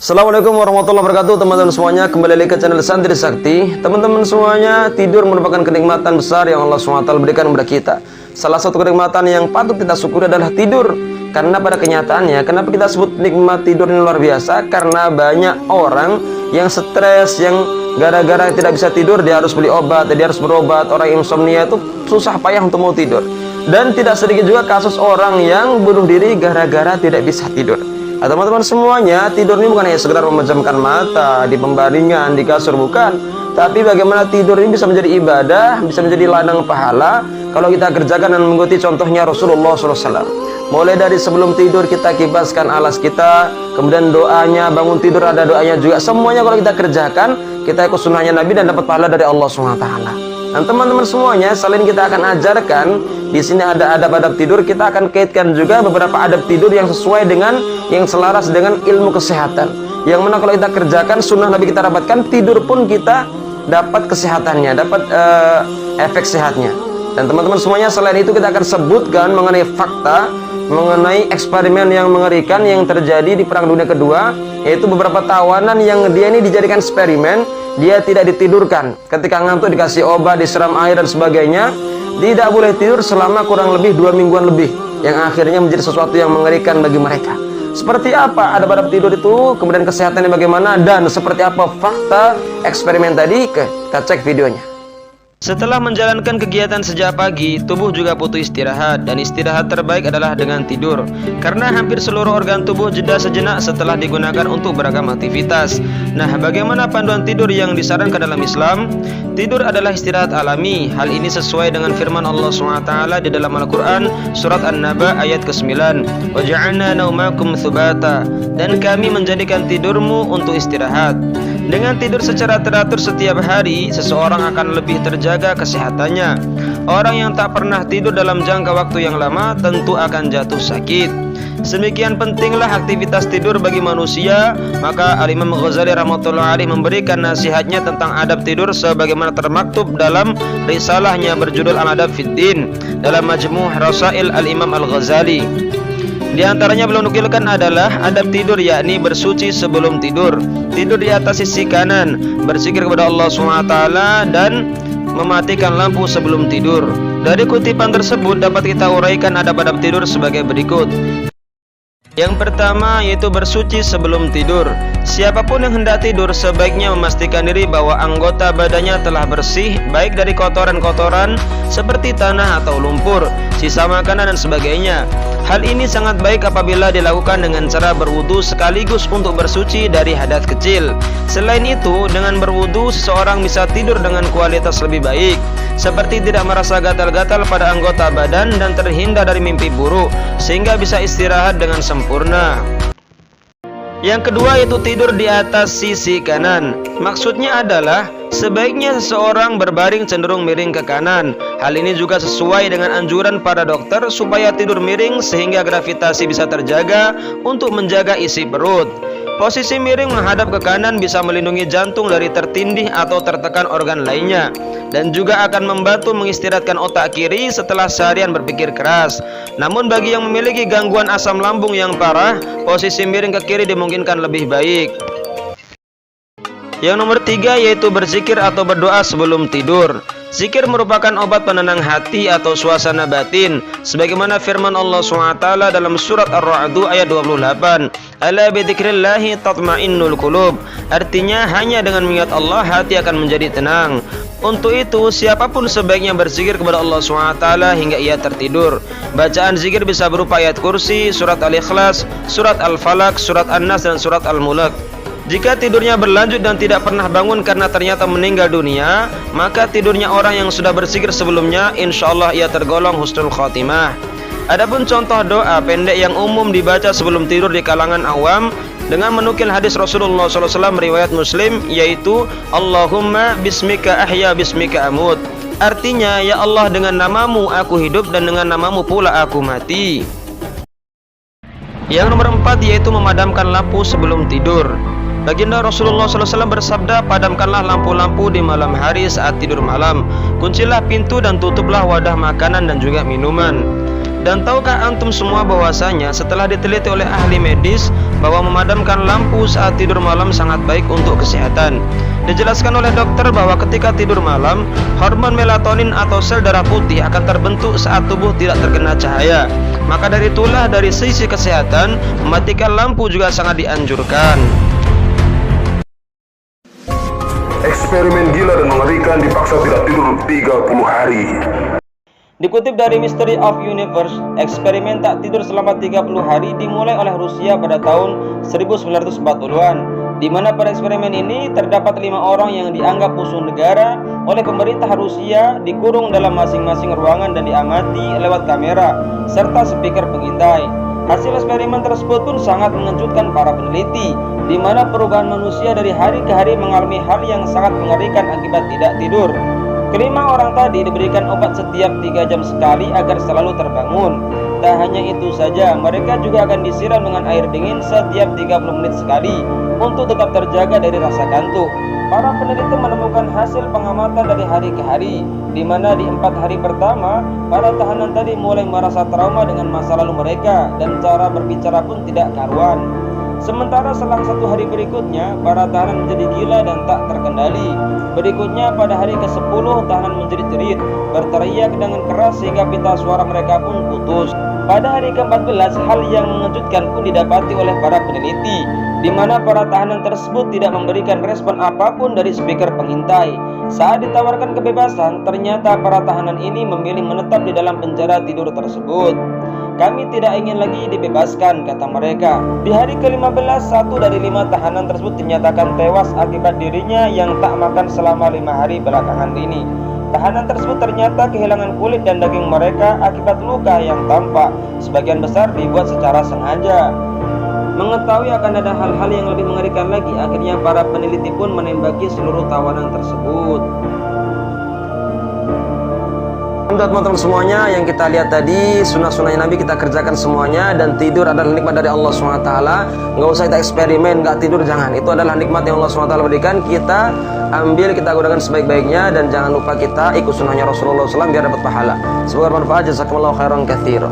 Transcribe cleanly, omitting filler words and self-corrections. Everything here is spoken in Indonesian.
Assalamualaikum warahmatullahi wabarakatuh, teman-teman semuanya. Kembali lagi ke channel Santri Sakti. Teman-teman semuanya, tidur merupakan kenikmatan besar yang Allah SWT berikan kepada kita. Salah satu kenikmatan yang patut kita syukuri adalah tidur. Karena pada kenyataannya, kenapa kita sebut nikmat tidur ini luar biasa? Karena banyak orang yang stres, yang gara-gara tidak bisa tidur dia harus beli obat, dia harus berobat. Orang insomnia itu susah payah untuk mau tidur. Dan tidak sedikit juga kasus orang yang bunuh diri gara-gara tidak bisa tidur. Nah, teman-teman semuanya, tidur ini bukan hanya sekedar memejamkan mata di pembaringan, di kasur, bukan. Tapi bagaimana tidur ini bisa menjadi ibadah, bisa menjadi ladang pahala kalau kita kerjakan dan mengikuti contohnya Rasulullah SAW. Mulai dari sebelum tidur kita kibaskan alas kita, kemudian doanya, bangun tidur ada doanya juga. Semuanya kalau kita kerjakan, kita ikut sunnahnya Nabi dan dapat pahala dari Allah SWT. Dan teman-teman semuanya, selain kita akan ajarkan, di sini ada adab-adab tidur, kita akan kaitkan juga beberapa adab tidur yang sesuai dengan, yang selaras dengan ilmu kesehatan. Yang mana kalau kita kerjakan, sunnah Nabi kita dapatkan, tidur pun kita dapat kesehatannya, dapat efek sehatnya. Dan teman-teman semuanya, selain itu kita akan sebutkan mengenai fakta, mengenai eksperimen yang mengerikan yang terjadi di Perang Dunia Kedua, yaitu beberapa tawanan yang dia ini dijadikan eksperimen. Dia tidak ditidurkan, ketika ngantuk dikasih obat, disiram air dan sebagainya. Tidak boleh tidur selama kurang lebih 2 mingguan lebih, yang akhirnya menjadi sesuatu yang mengerikan bagi mereka. Seperti apa adab-adab tidur itu, kemudian kesehatannya bagaimana, dan seperti apa fakta eksperimen tadi, kita cek videonya. Setelah menjalankan kegiatan sejak pagi, tubuh juga butuh istirahat, dan istirahat terbaik adalah dengan tidur. Karena hampir seluruh organ tubuh jeda sejenak setelah digunakan untuk beragam aktivitas. Nah, bagaimana panduan tidur yang disarankan dalam Islam? Tidur adalah istirahat alami. Hal ini sesuai dengan firman Allah SWT di dalam Al-Quran, surat An-Naba ayat ke-9. وَجَعَلْنَا نَوْمَكُمْ ثُبَاتًا. Dan kami menjadikan tidurmu untuk istirahat. Dengan tidur secara teratur setiap hari, seseorang akan lebih terjaga kesehatannya. Orang yang tak pernah tidur dalam jangka waktu yang lama tentu akan jatuh sakit. Sedemikian pentinglah aktivitas tidur bagi manusia. Maka Al-Imam Ghazali rahmatullahi alaih memberikan nasihatnya tentang adab tidur sebagaimana termaktub dalam risalahnya berjudul Al-Adab Fid Din dalam Majmu' Rasail Al-Imam Al-Ghazali. Di antaranya beliau nukilkan adalah adab tidur, yakni bersuci sebelum tidur, tidur di atas sisi kanan, berzikir kepada Allah SWT, dan mematikan lampu sebelum tidur. Dari kutipan tersebut dapat kita uraikan adab-adab tidur sebagai berikut. Yang pertama yaitu bersuci sebelum tidur. Siapapun yang hendak tidur sebaiknya memastikan diri bahwa anggota badannya telah bersih, baik dari kotoran-kotoran seperti tanah atau lumpur, sisa makanan dan sebagainya. Hal ini sangat baik apabila dilakukan dengan cara berwudu sekaligus untuk bersuci dari hadas kecil. Selain itu, dengan berwudu seseorang bisa tidur dengan kualitas lebih baik, seperti tidak merasa gatal-gatal pada anggota badan dan terhindar dari mimpi buruk, sehingga bisa istirahat dengan sempurna. Yang kedua yaitu tidur di atas sisi kanan. Maksudnya adalah sebaiknya seseorang berbaring cenderung miring ke kanan. Hal ini juga sesuai dengan anjuran para dokter supaya tidur miring sehingga gravitasi bisa terjaga untuk menjaga isi perut. Posisi miring menghadap ke kanan bisa melindungi jantung dari tertindih atau tertekan organ lainnya, dan juga akan membantu mengistirahatkan otak kiri setelah seharian berpikir keras. Namun bagi yang memiliki gangguan asam lambung yang parah, posisi miring ke kiri dimungkinkan lebih baik. Yang nomor 3 yaitu berzikir atau berdoa sebelum tidur. Zikir merupakan obat penenang hati atau suasana batin, sebagaimana firman Allah SWT dalam surat Ar-Ra'd ayat 28. Ala bidzikrillahi tatma'innul qulub. Artinya hanya dengan mengingat Allah hati akan menjadi tenang. Untuk itu siapapun sebaiknya berzikir kepada Allah SWT hingga ia tertidur. Bacaan zikir bisa berupa ayat kursi, surat Al-Ikhlas, surat Al-Falaq, surat An-Nas dan surat Al-Mulk. Jika tidurnya berlanjut dan tidak pernah bangun karena ternyata meninggal dunia, maka tidurnya orang yang sudah berzikir sebelumnya insya Allah ia tergolong husnul khotimah. Adapun contoh doa pendek yang umum dibaca sebelum tidur di kalangan awam dengan menukil hadis Rasulullah SAW riwayat Muslim, yaitu Allahumma bismika ahya bismika amut. Artinya, ya Allah, dengan namamu aku hidup dan dengan namamu pula aku mati. Yang nomor 4 yaitu memadamkan lampu sebelum tidur. Baginda Rasulullah SAW bersabda, padamkanlah lampu-lampu di malam hari saat tidur malam. Kuncilah pintu dan tutuplah wadah makanan dan juga minuman. Dan tahukah antum semua bahwasanya setelah diteliti oleh ahli medis bahwa memadamkan lampu saat tidur malam sangat baik untuk kesehatan. Dijelaskan oleh dokter bahwa ketika tidur malam, hormon melatonin atau sel darah putih akan terbentuk saat tubuh tidak terkena cahaya. Maka dari itulah dari sisi kesehatan, mematikan lampu juga sangat dianjurkan. Eksperimen gila dan mengerikan dipaksa tidak tidur 30 hari. Dikutip dari Mystery of Universe, eksperimen tak tidur selama 30 hari dimulai oleh Rusia pada tahun 1940-an, di mana pada eksperimen ini terdapat 5 orang yang dianggap musuh negara oleh pemerintah Rusia dikurung dalam masing-masing ruangan dan diamati lewat kamera serta speaker pengintai. Hasil eksperimen tersebut pun sangat mengejutkan para peneliti, di mana perubahan manusia dari hari ke hari mengalami hal yang sangat mengerikan akibat tidak tidur. Kelima orang tadi diberikan obat setiap 3 jam sekali agar selalu terbangun. Tak hanya itu saja, mereka juga akan disiram dengan air dingin setiap 30 menit sekali untuk tetap terjaga dari rasa kantuk. Para peneliti menemukan hasil pengamatan dari hari ke hari, di mana di 4 hari pertama, para tahanan tadi mulai merasa trauma dengan masa lalu mereka dan cara berbicara pun tidak karuan. Sementara selang 1 hari berikutnya, para tahanan menjadi gila dan tak terkendali. Berikutnya pada hari ke-10, tahanan menjerit-jerit, berteriak dengan keras sehingga pita suara mereka pun putus. Pada hari ke-14, hal yang mengejutkan pun didapati oleh para peneliti, di mana para tahanan tersebut tidak memberikan respon apapun dari speaker pengintai. Saat ditawarkan kebebasan, ternyata para tahanan ini memilih menetap di dalam penjara tidur tersebut. Kami tidak ingin lagi dibebaskan, kata mereka. Di hari ke-15, 1 dari 5 tahanan tersebut dinyatakan tewas akibat dirinya yang tak makan selama 5 hari belakangan ini. Tahanan tersebut ternyata kehilangan kulit dan daging mereka akibat luka yang tampak, sebagian besar dibuat secara sengaja. Mengetahui akan ada hal-hal yang lebih mengerikan lagi, akhirnya para peneliti pun menembaki seluruh tawanan tersebut. Teman-teman semuanya, yang kita lihat tadi sunnah-sunnahnya Nabi kita kerjakan semuanya, dan tidur adalah nikmat dari Allah SWT. Nggak usah kita eksperimen, nggak tidur, jangan. Itu adalah nikmat yang Allah SWT berikan. Kita ambil, kita gunakan sebaik-baiknya, dan jangan lupa kita ikut sunnahnya Rasulullah SAW biar dapat pahala. Semoga bermanfaat. Jazakumullahu khairan katsira.